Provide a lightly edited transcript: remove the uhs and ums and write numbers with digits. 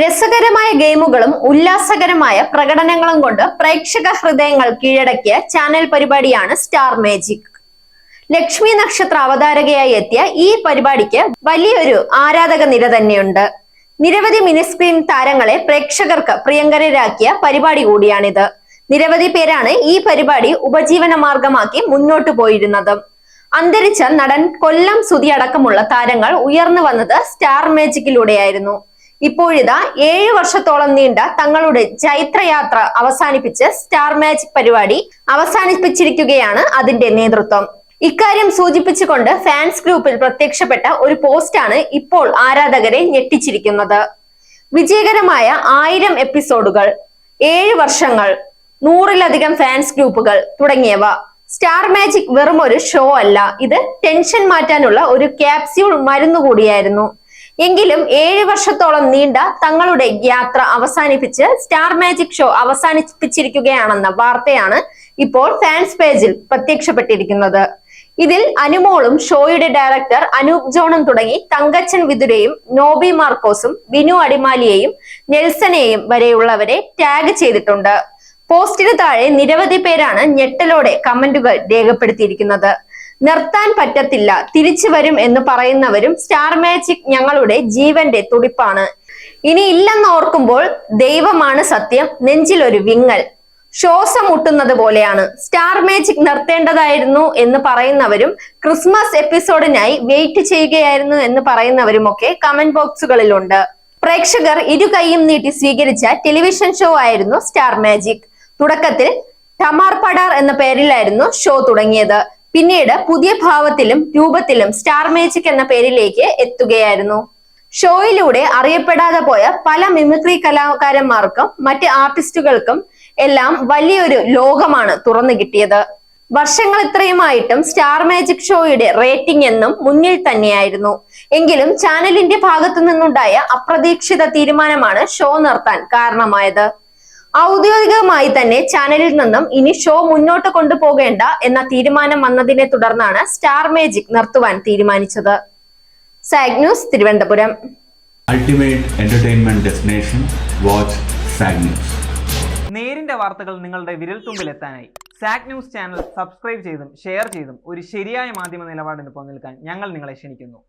രസകരമായ ഗെയിമുകളും ഉല്ലാസകരമായ പ്രകടനങ്ങളും കൊണ്ട് പ്രേക്ഷക ഹൃദയങ്ങൾ കീഴടക്കിയ ചാനൽ പരിപാടിയാണ് സ്റ്റാർ മാജിക്. ലക്ഷ്മി നക്ഷത്ര അവതാരകയായി എത്തിയ ഈ പരിപാടിക്ക് വലിയൊരു ആരാധക നിര തന്നെയുണ്ട്. നിരവധി മിനിസ്ക്രീൻ താരങ്ങളെ പ്രേക്ഷകർക്ക് പ്രിയങ്കരരാക്കിയ പരിപാടി കൂടിയാണിത്. നിരവധി പേരാണ് ഈ പരിപാടി ഉപജീവന മാർഗമാക്കി മുന്നോട്ടു പോയിരുന്നത്. അന്തരിച്ച നടൻ കൊല്ലം സുധി അടക്കമുള്ള താരങ്ങൾ ഉയർന്നു വന്നത് സ്റ്റാർ മാജിക്കിലൂടെയായിരുന്നു. ഇപ്പോഴിതാ 7 വർഷത്തോളം നീണ്ട തങ്ങളുടെ ജൈത്രയാത്ര അവസാനിപ്പിച്ച് സ്റ്റാർ മാജിക് പരിപാടി അവസാനിപ്പിച്ചിരിക്കുകയാണ് അതിന്റെ നേതൃത്വം. ഇക്കാര്യം സൂചിപ്പിച്ചുകൊണ്ട് ഫാൻസ് ഗ്രൂപ്പിൽ പ്രത്യക്ഷപ്പെട്ട ഒരു പോസ്റ്റാണ് ഇപ്പോൾ ആരാധകരെ ഞെട്ടിച്ചിരിക്കുന്നത്. വിജയകരമായ 1000 എപ്പിസോഡുകൾ, 7 വർഷങ്ങൾ, 100-ലധികം ഫാൻസ് ഗ്രൂപ്പുകൾ തുടങ്ങിയവ. സ്റ്റാർ മാജിക് വെറും ഒരു ഷോ അല്ല, ഇത് ടെൻഷൻ മാറ്റാനുള്ള ഒരു ക്യാപ്സ്യൂൾ മരുന്ന് കൂടിയായിരുന്നു. എങ്കിലും 7 വർഷത്തോളം നീണ്ട തങ്ങളുടെ യാത്ര അവസാനിപ്പിച്ച് സ്റ്റാർ മാജിക് ഷോ അവസാനിപ്പിച്ചിരിക്കുകയാണെന്ന വാർത്തയാണ് ഇപ്പോൾ ഫാൻസ് പേജിൽ പ്രത്യക്ഷപ്പെട്ടിരിക്കുന്നത്. ഇതിൽ അനുമോളും ഷോയുടെ ഡയറക്ടർ അനൂപ് ജോണും തുടങ്ങി തങ്കച്ചൻ വിതുരയും നോബി മാർക്കോസും ബിനു അടിമാലിയെയും നെൽസനെയും വരെയുള്ളവരെ ടാഗ് ചെയ്തിട്ടുണ്ട്. പോസ്റ്റിന് താഴെ നിരവധി പേരാണ് ഞെട്ടലോടെ കമന്റുകൾ രേഖപ്പെടുത്തിയിരിക്കുന്നത്. നിർത്താൻ പറ്റത്തില്ല, തിരിച്ചു വരും എന്ന് പറയുന്നവരും സ്റ്റാർ മാജിക് ഞങ്ങളുടെ ജീവന്റെ തുടിപ്പാണ്, ഇനി ഇല്ലെന്ന് ഓർക്കുമ്പോൾ ദൈവമാണ് സത്യം, നെഞ്ചിലൊരു വിങ്ങൽ, ശ്വാസം മുട്ടുന്നത് പോലെയാണ്, സ്റ്റാർ മാജിക് നിർത്തേണ്ടതായിരുന്നു എന്ന് പറയുന്നവരും ക്രിസ്മസ് എപ്പിസോഡിനായി വെയിറ്റ് ചെയ്യുകയായിരുന്നു എന്ന് പറയുന്നവരുമൊക്കെ കമന്റ് ബോക്സുകളിലുണ്ട്. പ്രേക്ഷകർ ഇരു കൈയും നീട്ടി സ്വീകരിച്ച ടെലിവിഷൻ ഷോ ആയിരുന്നു സ്റ്റാർ മാജിക്. തുടക്കത്തിൽ ടമാർ പടാർ എന്ന പേരിലായിരുന്നു ഷോ തുടങ്ങിയത്. പിന്നീട് പുതിയ ഭാവത്തിലും രൂപത്തിലും സ്റ്റാർ മാജിക് എന്ന പേരിലേക്ക് എത്തുകയായിരുന്നു. ഷോയിലൂടെ അറിയപ്പെടാതെ പോയ പല മിമിക്രി കലാകാരന്മാർക്കും മറ്റ് ആർട്ടിസ്റ്റുകൾക്കും എല്ലാം വലിയൊരു ലോകമാണ് തുറന്നു കിട്ടിയത്. വർഷങ്ങൾ ഇത്രയുമായിട്ടും സ്റ്റാർ മാജിക് ഷോയുടെ റേറ്റിംഗ് എന്നും മുന്നിൽ തന്നെയായിരുന്നു. എങ്കിലും ചാനലിന്റെ ഭാഗത്തു നിന്നുണ്ടായ അപ്രതീക്ഷിത തീരുമാനമാണ് ഷോ നിർത്താൻ കാരണമായത്. ഔദ്യോഗികമായി തന്നെ ചാനലിൽ നിന്നും ഇനി ഷോ മുന്നോട്ട് കൊണ്ടുപോകേണ്ട എന്ന തീരുമാനം വന്നതിനെ തുടർന്നാണ് സ്റ്റാർ മാജിക് നിർത്തുവാൻ തീരുമാനിച്ചത്. Zag news, Thiruvananthapuram. Ultimate entertainment destination, watch zag news. നേരിന്റെ വാർത്തകൾ നിങ്ങളുടെ വിരൽത്തുമ്പിലെത്താനായി സാഗ് ന്യൂസ് ചാനൽ സബ്സ്ക്രൈബ് ചെയ്തും ഷെയർ ചെയ്തും ഒരു ശരിയായ മാധ്യമ നിലപാടിന് പോകാൻ ഞങ്ങൾ നിങ്ങളെ ക്ഷണിക്കുന്നു.